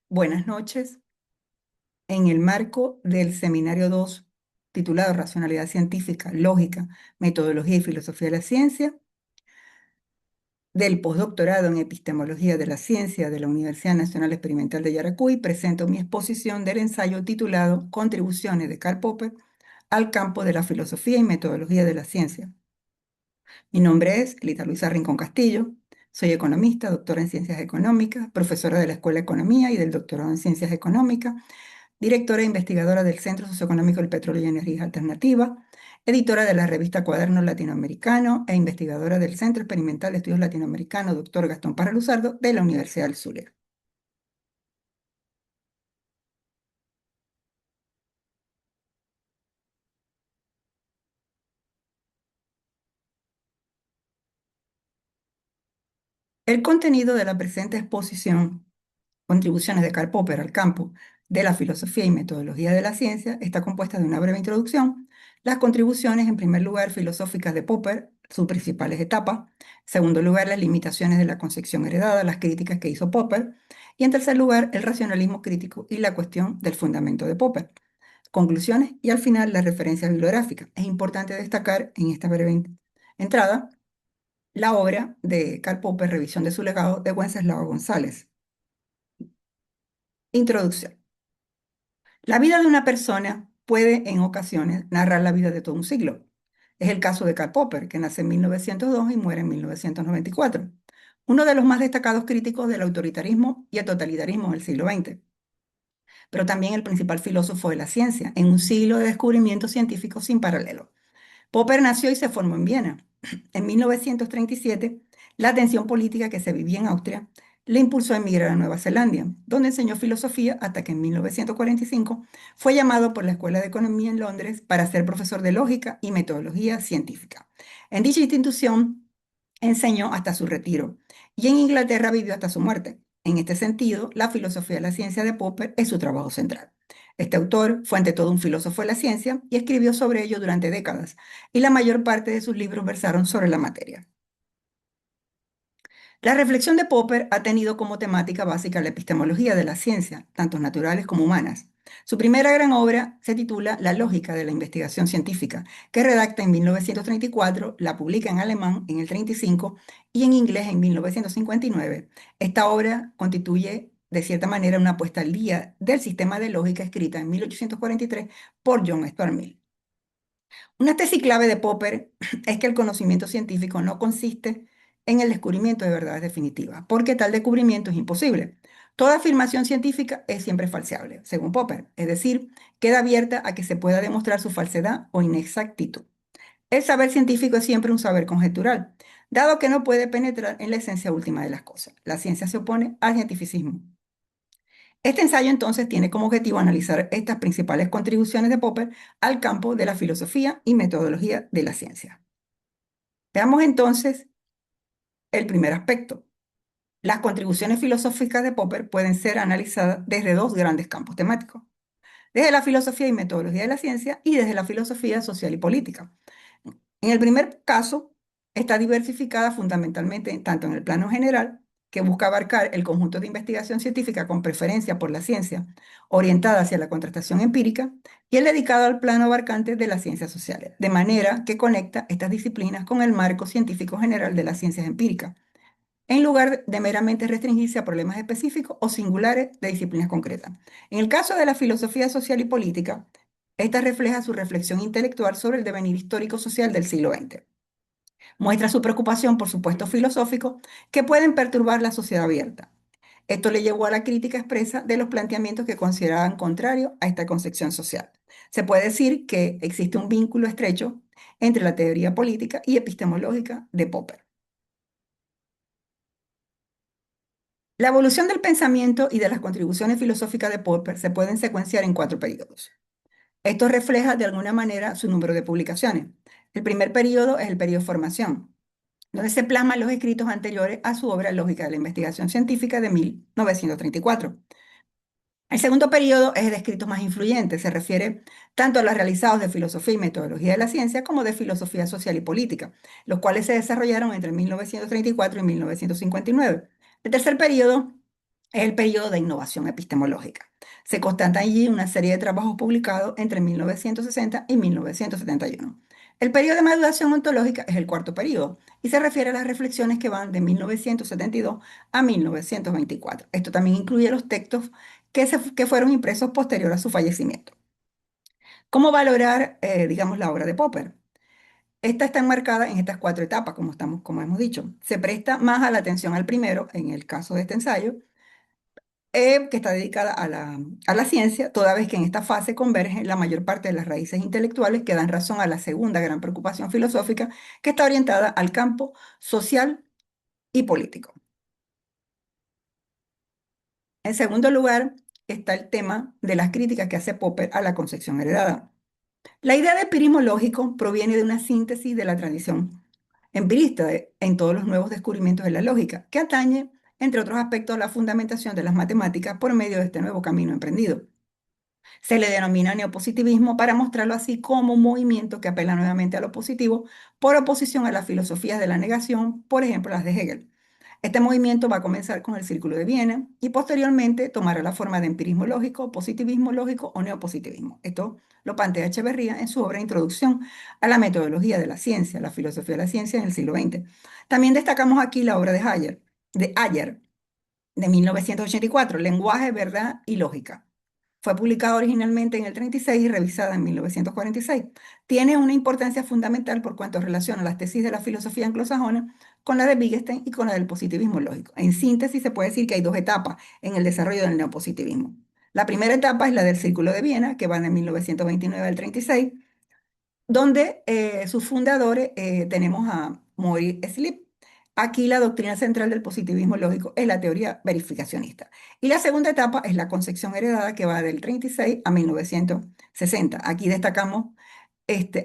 Buenas noches. En el marco del Seminario 2, titulado Racionalidad Científica, Lógica, Metodología y Filosofía de la Ciencia, del postdoctorado en Epistemología de la Ciencia de la Universidad Nacional Experimental de Yaracuy, presento mi exposición del ensayo titulado Contribuciones de Karl Popper al campo de la filosofía y metodología de la ciencia. Mi nombre es Elita Luisa Rincón Castillo. Soy economista, doctora en Ciencias Económicas, profesora de la Escuela de Economía y del doctorado en Ciencias Económicas, directora e investigadora del Centro Socioeconómico del Petróleo y Energías Alternativas, editora de la revista Cuaderno Latinoamericano e investigadora del Centro Experimental de Estudios Latinoamericanos, doctor Gastón Parra Luzardo, de la Universidad del Zulia. El contenido de la presente exposición, Contribuciones de Karl Popper al campo de la filosofía y metodología de la ciencia, está compuesta de una breve introducción, las contribuciones, en primer lugar, filosóficas de Popper, sus principales etapas; en segundo lugar, las limitaciones de la concepción heredada, las críticas que hizo Popper; y en tercer lugar, el racionalismo crítico y la cuestión del fundamento de Popper; conclusiones y al final la referencia bibliográfica. Es importante destacar en esta breve entrada la obra de Karl Popper, Revisión de su legado, de Wenceslao González. Introducción. La vida de una persona puede en ocasiones narrar la vida de todo un siglo. Es el caso de Karl Popper, que nace en 1902 y muere en 1994, uno de los más destacados críticos del autoritarismo y el totalitarismo del siglo XX, pero también el principal filósofo de la ciencia, en un siglo de descubrimientos científicos sin paralelo. Popper nació y se formó en Viena. En 1937, la tensión política que se vivía en Austria le impulsó a emigrar a Nueva Zelanda, donde enseñó filosofía hasta que en 1945 fue llamado por la Escuela de Economía en Londres para ser profesor de lógica y metodología científica. En dicha institución enseñó hasta su retiro y en Inglaterra vivió hasta su muerte. En este sentido, la filosofía de la ciencia de Popper es su trabajo central. Este autor fue ante todo un filósofo de la ciencia y escribió sobre ello durante décadas, y la mayor parte de sus libros versaron sobre la materia. La reflexión de Popper ha tenido como temática básica la epistemología de la ciencia, tanto naturales como humanas. Su primera gran obra se titula La lógica de la investigación científica, que redacta en 1934, la publica en alemán en el 35 y en inglés en 1959. Esta obra constituye, de cierta manera, una puesta al día del sistema de lógica escrita en 1843 por John Stuart Mill. Una tesis clave de Popper es que el conocimiento científico no consiste en el descubrimiento de verdades definitivas, porque tal descubrimiento es imposible. Toda afirmación científica es siempre falseable, según Popper, es decir, queda abierta a que se pueda demostrar su falsedad o inexactitud. El saber científico es siempre un saber conjetural, dado que no puede penetrar en la esencia última de las cosas. La ciencia se opone al cientificismo. Este ensayo entonces tiene como objetivo analizar estas principales contribuciones de Popper al campo de la filosofía y metodología de la ciencia. Veamos entonces el primer aspecto. Las contribuciones filosóficas de Popper pueden ser analizadas desde dos grandes campos temáticos: desde la filosofía y metodología de la ciencia y desde la filosofía social y política. En el primer caso, está diversificada fundamentalmente tanto en el plano general, que busca abarcar el conjunto de investigación científica con preferencia por la ciencia, orientada hacia la contrastación empírica, y el dedicado al plano abarcante de las ciencias sociales, de manera que conecta estas disciplinas con el marco científico general de las ciencias empíricas, en lugar de meramente restringirse a problemas específicos o singulares de disciplinas concretas. En el caso de la filosofía social y política, esta refleja su reflexión intelectual sobre el devenir histórico-social del siglo XX. Muestra su preocupación por supuestos filosóficos que pueden perturbar la sociedad abierta. Esto le llevó a la crítica expresa de los planteamientos que consideraban contrarios a esta concepción social. Se puede decir que existe un vínculo estrecho entre la teoría política y epistemológica de Popper. La evolución del pensamiento y de las contribuciones filosóficas de Popper se pueden secuenciar en cuatro periodos. Esto refleja de alguna manera su número de publicaciones. El primer periodo es el periodo de formación, donde se plasman los escritos anteriores a su obra Lógica de la Investigación Científica de 1934. El segundo periodo es el de escritos más influyentes, se refiere tanto a los realizados de filosofía y metodología de la ciencia como de filosofía social y política, los cuales se desarrollaron entre 1934 y 1959. El tercer periodo es el periodo de innovación epistemológica. Se constata allí una serie de trabajos publicados entre 1960 y 1971. El periodo de maduración ontológica es el cuarto periodo y se refiere a las reflexiones que van de 1972 a 1924. Esto también incluye los textos que fueron impresos posterior a su fallecimiento. ¿Cómo valorar, digamos, la obra de Popper? Esta está enmarcada en estas cuatro etapas, como hemos dicho. Se presta más a la atención al primero, en el caso de este ensayo, que está dedicada a la ciencia, toda vez que en esta fase convergen la mayor parte de las raíces intelectuales que dan razón a la segunda gran preocupación filosófica, que está orientada al campo social y político. En segundo lugar, está el tema de las críticas que hace Popper a la concepción heredada. La idea de empirismo lógico proviene de una síntesis de la tradición empirista en todos los nuevos descubrimientos de la lógica, que atañe, entre otros aspectos, a la fundamentación de las matemáticas por medio de este nuevo camino emprendido. Se le denomina neopositivismo para mostrarlo así como un movimiento que apela nuevamente a lo positivo por oposición a las filosofías de la negación, por ejemplo las de Hegel. Este movimiento va a comenzar con el Círculo de Viena y posteriormente tomará la forma de empirismo lógico, positivismo lógico o neopositivismo. Esto lo plantea Echeverría en su obra Introducción a la metodología de la ciencia, la filosofía de la ciencia en el siglo XX. También destacamos aquí la obra de Ayer, de 1984, Lenguaje, Verdad y Lógica. Fue publicada originalmente en el 36 y revisada en 1946. Tiene una importancia fundamental por cuanto relaciona las tesis de la filosofía anglosajona con la de Wittgenstein y con la del positivismo lógico. En síntesis, se puede decir que hay dos etapas en el desarrollo del neopositivismo. La primera etapa es la del Círculo de Viena, que va de 1929 al 36, donde sus fundadores tenemos a Maurice Sleep. Aquí la doctrina central del positivismo lógico es la teoría verificacionista. Y la segunda etapa es la concepción heredada que va del 36 a 1960. Aquí destacamos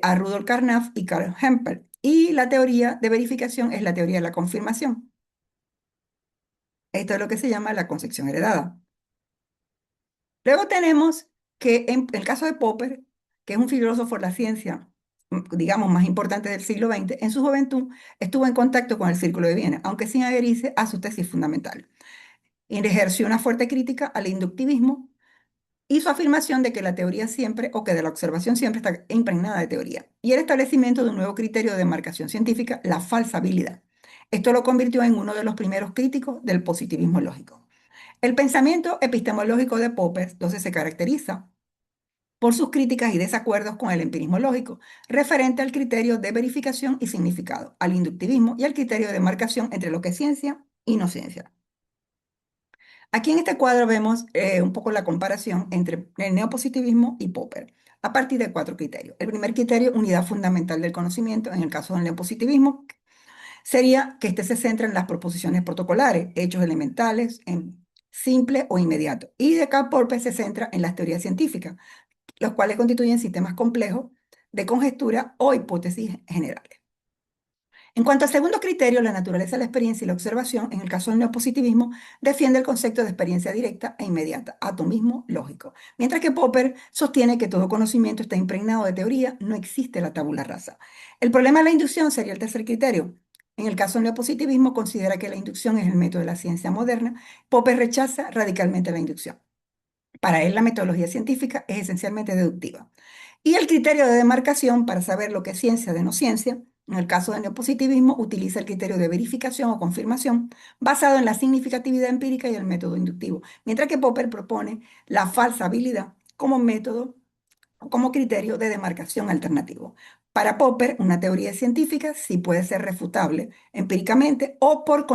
a Rudolf Carnap y Karl Hempel. Y la teoría de verificación es la teoría de la confirmación. Esto es lo que se llama la concepción heredada. Luego tenemos que en el caso de Popper, que es un filósofo de la ciencia, digamos, más importante del siglo XX, en su juventud estuvo en contacto con el Círculo de Viena, aunque sin adherirse a su tesis fundamental. Y ejerció una fuerte crítica al inductivismo y su afirmación de que la teoría siempre, o que de la observación siempre está impregnada de teoría, y el establecimiento de un nuevo criterio de demarcación científica, la falsabilidad. Esto lo convirtió en uno de los primeros críticos del positivismo lógico. El pensamiento epistemológico de Popper entonces se caracteriza por sus críticas y desacuerdos con el empirismo lógico, referente al criterio de verificación y significado, al inductivismo y al criterio de demarcación entre lo que es ciencia y no ciencia. Aquí en este cuadro vemos un poco la comparación entre el neopositivismo y Popper, a partir de cuatro criterios. El primer criterio, unidad fundamental del conocimiento, en el caso del neopositivismo, sería que este se centra en las proposiciones protocolares, hechos elementales, en simple o inmediato. Y de acá Popper se centra en las teorías científicas, los cuales constituyen sistemas complejos de conjetura o hipótesis generales. En cuanto al segundo criterio, la naturaleza de la experiencia y la observación, en el caso del neopositivismo, defiende el concepto de experiencia directa e inmediata, atomismo lógico, mientras que Popper sostiene que todo conocimiento está impregnado de teoría, no existe la tabula rasa. El problema de la inducción sería el tercer criterio. En el caso del neopositivismo, considera que la inducción es el método de la ciencia moderna. Popper rechaza radicalmente la inducción. Para él, la metodología científica es esencialmente deductiva. Y el criterio de demarcación para saber lo que es ciencia de no ciencia, en el caso del neopositivismo, utiliza el criterio de verificación o confirmación basado en la significatividad empírica y el método inductivo, mientras que Popper propone la falsabilidad como método, como criterio de demarcación alternativo. Para Popper, una teoría científica sí puede ser refutable empíricamente o por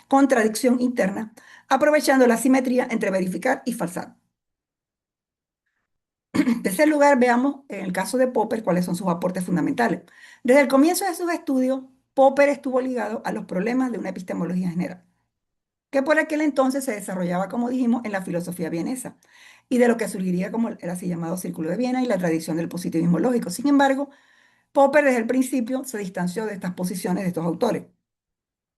contradicción interna, aprovechando la simetría entre verificar y falsar. En tercer lugar, veamos en el caso de Popper cuáles son sus aportes fundamentales. Desde el comienzo de sus estudios, Popper estuvo ligado a los problemas de una epistemología general, que por aquel entonces se desarrollaba, como dijimos, en la filosofía vienesa, y de lo que surgiría como el así llamado Círculo de Viena y la tradición del positivismo lógico. Sin embargo, Popper desde el principio se distanció de estas posiciones de estos autores.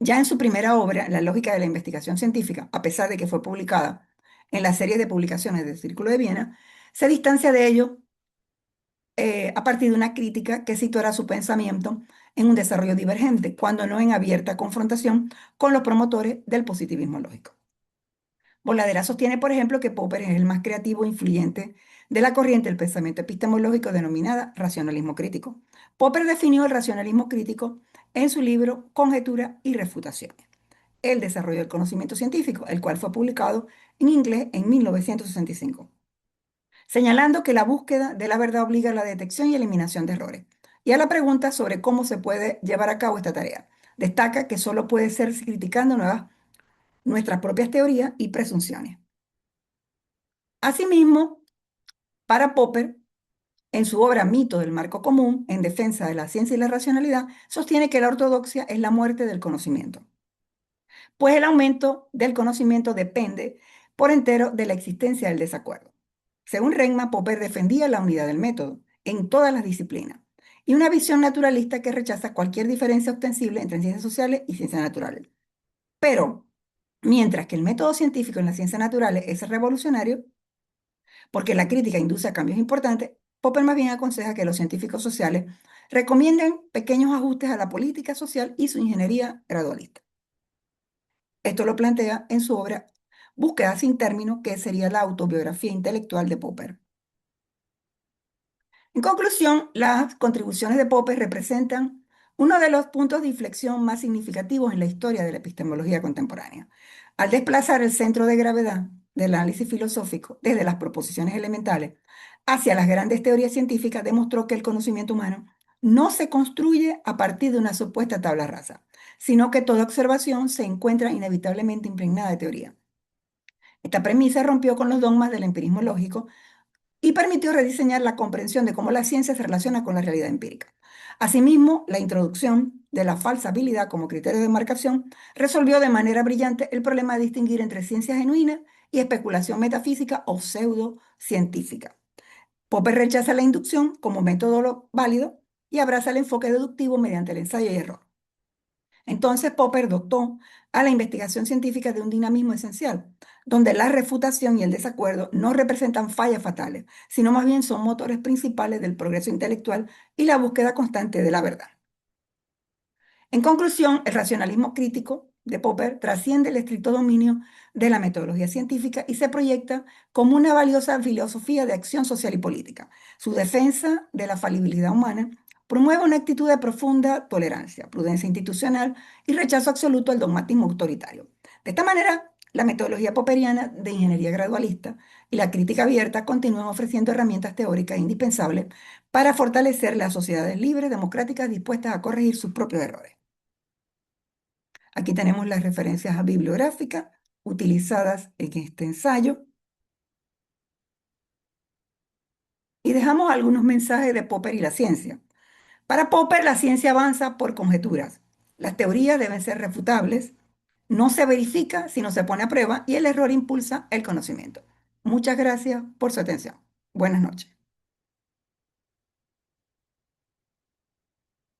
Ya en su primera obra, La lógica de la investigación científica, a pesar de que fue publicada en la serie de publicaciones del Círculo de Viena, se distancia de ello a partir de una crítica que situará su pensamiento en un desarrollo divergente, cuando no en abierta confrontación con los promotores del positivismo lógico. Voladera sostiene, por ejemplo, que Popper es el más creativo e influyente de la corriente del pensamiento epistemológico denominada racionalismo crítico. Popper definió el racionalismo crítico en su libro Conjetura y Refutaciones, el desarrollo del conocimiento científico, el cual fue publicado en inglés en 1965, señalando que la búsqueda de la verdad obliga a la detección y eliminación de errores, y a la pregunta sobre cómo se puede llevar a cabo esta tarea. Destaca que solo puede ser criticando nuestras propias teorías y presunciones. Asimismo, para Popper, en su obra Mito del Marco Común, en defensa de la ciencia y la racionalidad, sostiene que la ortodoxia es la muerte del conocimiento, pues el aumento del conocimiento depende por entero de la existencia del desacuerdo. Según Regma, Popper defendía la unidad del método en todas las disciplinas y una visión naturalista que rechaza cualquier diferencia ostensible entre ciencias sociales y ciencias naturales. Pero, mientras que el método científico en las ciencias naturales es revolucionario, porque la crítica induce a cambios importantes, Popper más bien aconseja que los científicos sociales recomienden pequeños ajustes a la política social y su ingeniería gradualista. Esto lo plantea en su obra Búsqueda sin término, que sería la autobiografía intelectual de Popper. En conclusión, las contribuciones de Popper representan uno de los puntos de inflexión más significativos en la historia de la epistemología contemporánea. Al desplazar el centro de gravedad del análisis filosófico desde las proposiciones elementales hacia las grandes teorías científicas, demostró que el conocimiento humano no se construye a partir de una supuesta tabla rasa, sino que toda observación se encuentra inevitablemente impregnada de teoría. Esta premisa rompió con los dogmas del empirismo lógico y permitió rediseñar la comprensión de cómo la ciencia se relaciona con la realidad empírica. Asimismo, la introducción de la falsabilidad como criterio de marcación resolvió de manera brillante el problema de distinguir entre ciencia genuina y especulación metafísica o pseudocientífica. Popper rechaza la inducción como método válido y abraza el enfoque deductivo mediante el ensayo y error. Entonces Popper dotó a la investigación científica de un dinamismo esencial, donde la refutación y el desacuerdo no representan fallas fatales, sino más bien son motores principales del progreso intelectual y la búsqueda constante de la verdad. En conclusión, el racionalismo crítico de Popper trasciende el estricto dominio de la metodología científica y se proyecta como una valiosa filosofía de acción social y política. Su defensa de la falibilidad humana promueve una actitud de profunda tolerancia, prudencia institucional y rechazo absoluto al dogmatismo autoritario. De esta manera, la metodología popperiana de ingeniería gradualista y la crítica abierta continúan ofreciendo herramientas teóricas indispensables para fortalecer las sociedades libres, democráticas, dispuestas a corregir sus propios errores. Aquí tenemos las referencias bibliográficas utilizadas en este ensayo y dejamos algunos mensajes de Popper y la ciencia. Para Popper, la ciencia avanza por conjeturas. Las teorías deben ser refutables, no se verifica sino se pone a prueba y el error impulsa el conocimiento. Muchas gracias por su atención. Buenas noches.